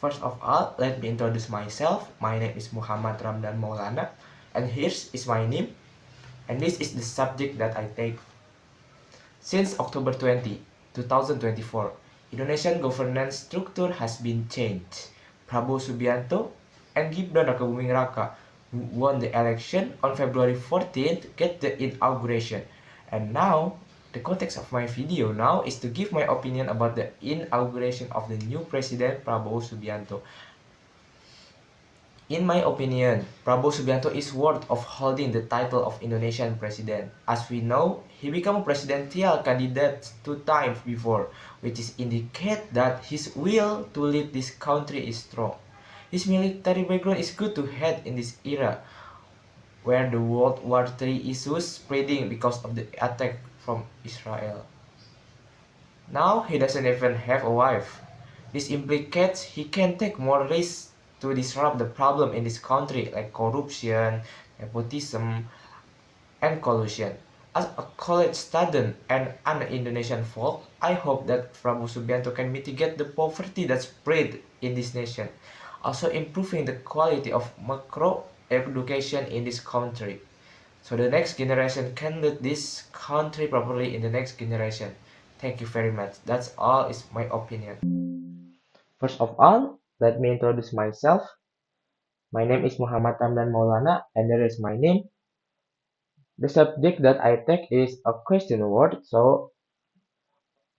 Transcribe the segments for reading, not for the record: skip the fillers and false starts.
First of all, let me introduce myself. My name is Muhammad Ramdhan Maulana, and here is my name, and this is the subject that I take. Since October 2024, Indonesian governance structure has been changed. Prabowo Subianto and Gibran Rakabuming Raka, who won the election on February 14th, get the inauguration. And now, the context of my video now is to give my opinion about the inauguration of the new president Prabowo Subianto. In my opinion, Prabowo Subianto is worthy of holding the title of Indonesian president. As we know, he became a presidential candidate 2 times before, which is indicate that his will to lead this country is strong. His military background is good to have in this era, where the World War III issues spreading because of the attack from Israel. Now he doesn't even have a wife. This implicates he can take more risks to disrupt the problem in this country like corruption, nepotism, and collusion. As a college student and an Indonesian folk, I hope that Prabowo Subianto can mitigate the poverty that spread in this nation, also improving the quality of macro education in this country. So the next generation can lead this country properly in the next generation. Thank you very much. That's all is my opinion. First of all, let me introduce myself. My name is Muhammad Ramdhan Maulana and there is my name. The subject that I take is a question word, so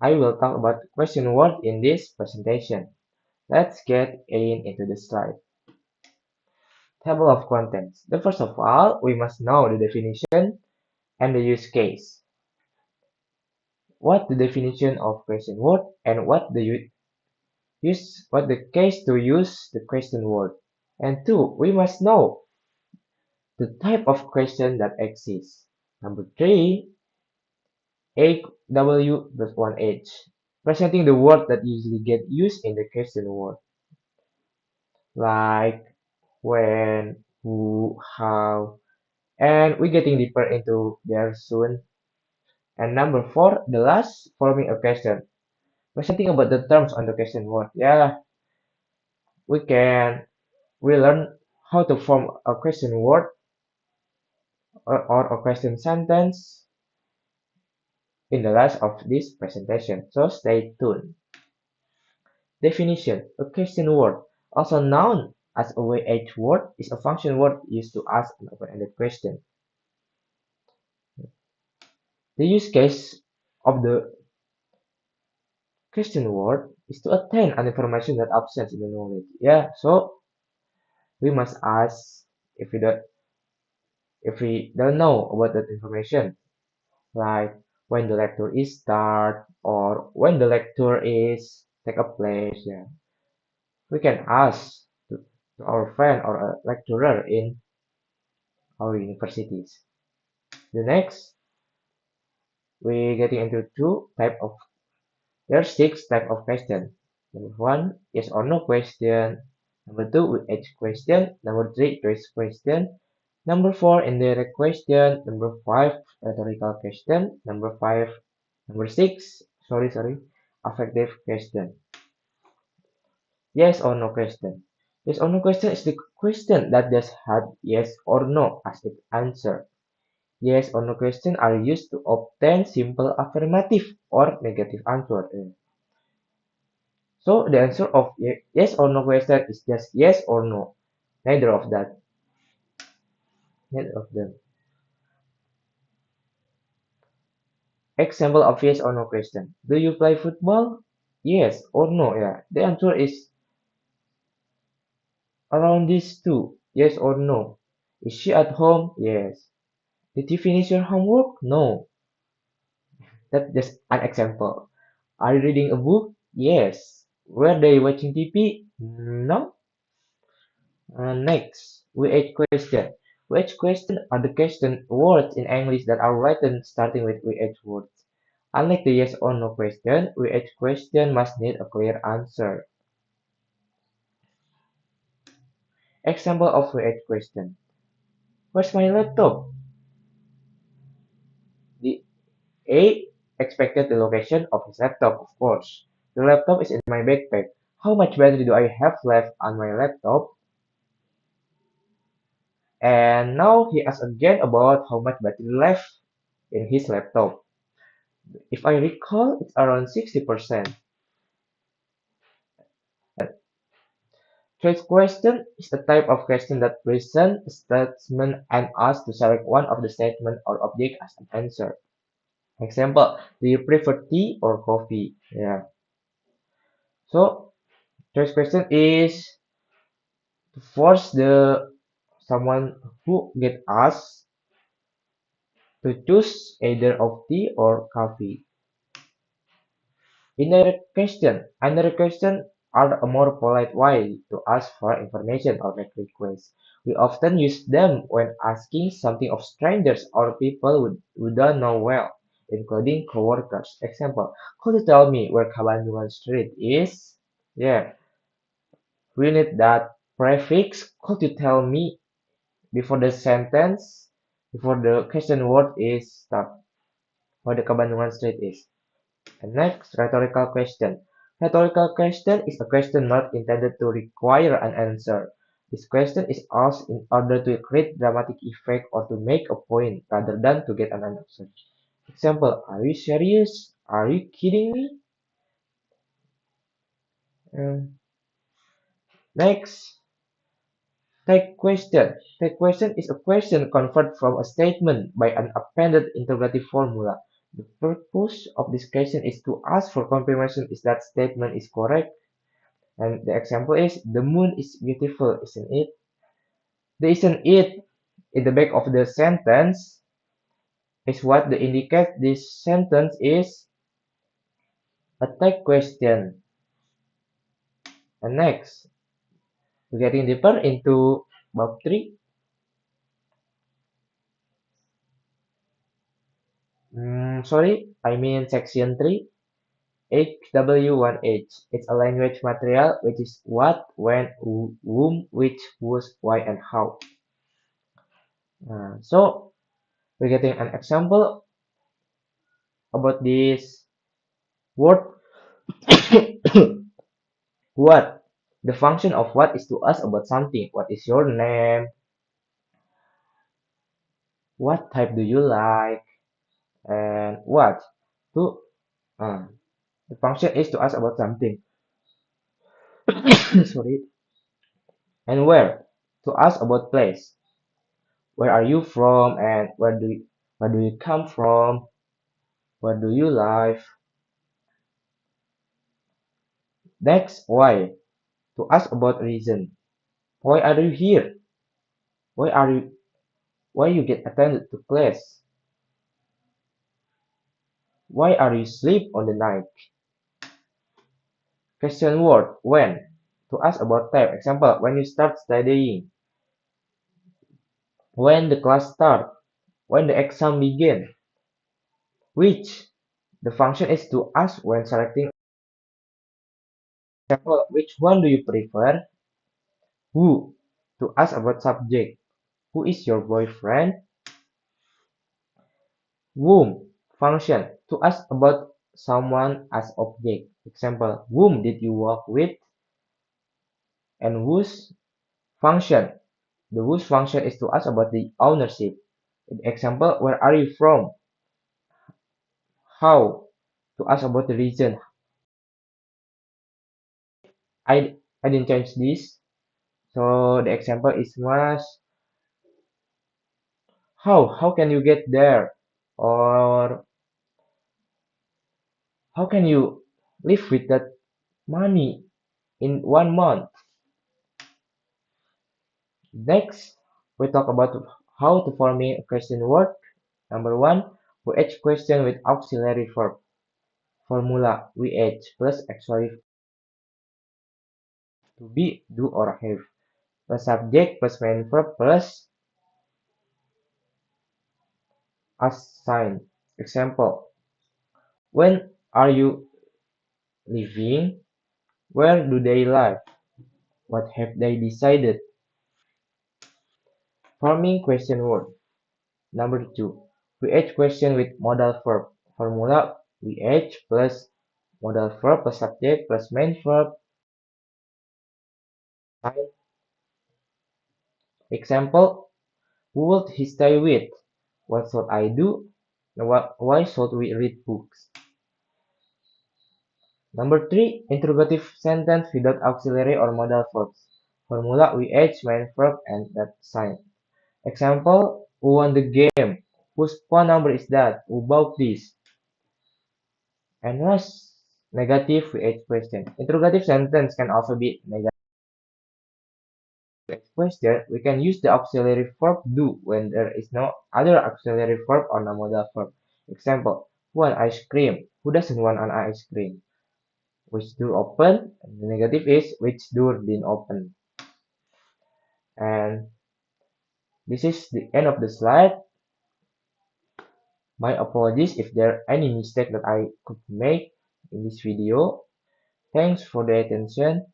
I will talk about question word in this presentation. Let's get into the slide. Table of contents. The first of all, we must know the definition and the use case. What the definition of question word and what the case to use the question word. And two, we must know the type of question that exists. Number three, AW plus 1H, presenting the word that usually get used in the question word, like when, who, how, and we're getting deeper into there soon. And number four, the last, forming a question, presenting about the terms on the question word. Yeah, we learn how to form a question word or a question sentence in the last of this presentation, so stay tuned. Definition: a question word, also known as a WH word, is a function word used to ask an open-ended question. The use case of the question word is to attain an information that absent in the knowledge. Yeah, so we must ask if we don't know about that information, like when the lecture is start or when the lecture is take a place. Yeah, we can ask to our friend or a lecturer in our universities. The next, we getting into there are six type of question. Number one, yes or no question. Number two, which question. Number three, choice question. Number four, indirect question. Number five, rhetorical question. Number six, affective question. Yes or no question. Yes or no question is the question that just had yes or no as its answer. Yes or no question are used to obtain simple affirmative or negative answer. So the answer of yes or no question is just yes or no. Neither of that. Neither of them. Example of yes or no question. Do you play football? Yes or no? Yeah. The answer is around these two. Yes or no. Is she at home? Yes. Did you finish your homework? No. That's just an example. Are you reading a book? Yes. Were they watching TV? No. Next, WH question. WH question are the question words in English that are written starting with WH words. Unlike the yes or no question, WH question must need a clear answer. Example of WH question. Where's my laptop? The A expected the location of his laptop, of course. The laptop is in my backpack. How much battery do I have left on my laptop? And now he asks again about how much battery left in his laptop. If I recall, it's around 60%. Choice question is the type of question that presents a statement and asks to select one of the statement or object as an answer. Example, do you prefer tea or coffee? Yeah. So, choice question is to force the someone who get asked to choose either of tea or coffee. Indirect question are a more polite way to ask for information or make requests. We often use them when asking something of strangers or people we don't know well, including coworkers. Example, could you tell me where Kabandungan Street is? Yeah, we need that prefix. Could you tell me before the sentence, before the question word is start, where the Kabandungan Street is. And next, rhetorical question. Rhetorical question is a question not intended to require an answer. This question is asked in order to create dramatic effect or to make a point rather than to get an answer. Example, are you serious? Are you kidding me? Um, Next, take question. Take question is a question converted from a statement by an appended interrogative formula. The purpose of this question is to ask for confirmation is that statement is correct. And the example is the moon is beautiful, isn't it? The isn't it in the back of the sentence is what the indicate this sentence is a type question. And next, we're getting deeper into bab 3. Sorry, I mean section 3. HW1H. It's a language material which is what, when, whom, which, whose, why, and how. So, we're getting an example about this word. What? The function of what is to ask about something. What is your name? What type do you like? And what? To uh, the function is to ask about something. Sorry. And where? To ask about place. Where are you from? And where do you come from? Where do you live? Next, why? To ask about reason. Why are you here? Why are you why you get attended to class? Why are you sleep on the night? Question word when to ask about time. Example, when you start studying, when the class start, when the exam begin. Which the function is to ask when selecting. Example, which one do you prefer? Who to ask about subject. Who is your boyfriend? Whom function to ask about someone as object. Example, whom did you work with? And whose function. The whose function is to ask about the ownership. Example, where are you from? How to ask about the reason. I didn't change this. So the example is was how can you get there? Or how can you live with that money in 1 month? Next, we talk about how to forming a question word. Number one, we each question with auxiliary verb. Formula we each plus auxiliary to be, do, or have. Plus subject plus main verb plus assign. Example, when are you leaving? Where do they live? What have they decided? Forming question word. Number two, we each question with modal verb. Formula we each plus modal verb plus subject plus main verb Fine. Example, who would he stay with? What should I do? Why should we read books? Number 3, interrogative sentence without auxiliary or modal verbs. Formula WH, main verb, and that sign. Example, who won the game? Whose phone number is that? Who bought this? And last, negative WH question. Interrogative sentence can also be negative WH question. We can use the auxiliary verb do when there is no other auxiliary verb or no modal verb. Example, who want ice cream? Who doesn't want an ice cream? Which door open? And the negative is which door didn't open. And this is the end of the slide. My apologies if there are any mistake that I could make in this video. Thanks for the attention.